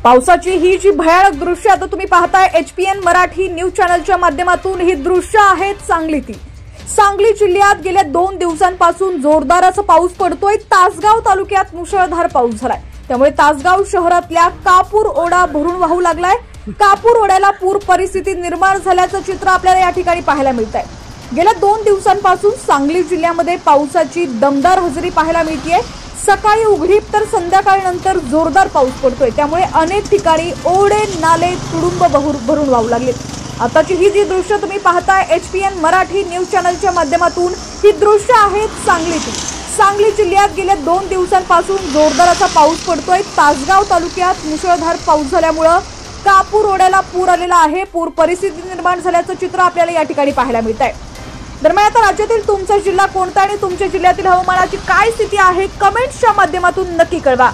पावसाची ही जी भयानक दृश्य आता तुम्ही पाहताय एचपीएन मराठी न्यूज चॅनलच्या माध्यमातून ही दृश्य आहेत सांगलीतील। सांगली जिल्ह्यात गेल्या 2 दिवसांपासून जोरदार असा पाऊस पडतोय। तासगाव तालुक्यात मुसळधार पाऊस झालाय, त्यामुळे तासगाव शहरातल्या कापूर ओढा भरून वाहू लागलाय। कापूर ओढ्याला पूर परिस्थिती निर्माण झाल्याचं चित्र आपल्याला या ठिकाणी पाहायला मिळतंय। गेल्या 2 दिवसांपासून सांगली जिल्ह्यामध्ये पावसाची दमदार हजेरी पाहायला मिळतेय। सकाळी उघडीप तर संध्याकाळनंतर जोरदार पाऊस पडतोय, त्यामुळे अनेक ठिकाणी ओढे नाले तुडुंब भरून वाहू लागले। आताची ही जी दृश्य तुम्ही पाहताय एचपीएन मराठी न्यूज चॅनलच्या माध्यमातून ही दृश्य आहेत सांगलीतील। सांगली जिल्ह्यात गेल्या 2 दिवसांपासून जोरदार असा पाऊस पडतोय। तासगाव तालुक्यात मुसळधार पाऊस झाल्यामुळे कापूर ओढ्याला पूर आलेला आहे। पूर परिस्थिती निर्माण झाल्याचं चित्र आपल्याला या ठिकाणी पाहायला मिळतंय। दरम्यान आता राज्यातील तुमचा जिल्हा कोणता आणि तुमच्या जिल्ह्यातील हवामानाची काय स्थिती आहे कमेंट्सच्या माध्यमातून नक्की कळवा।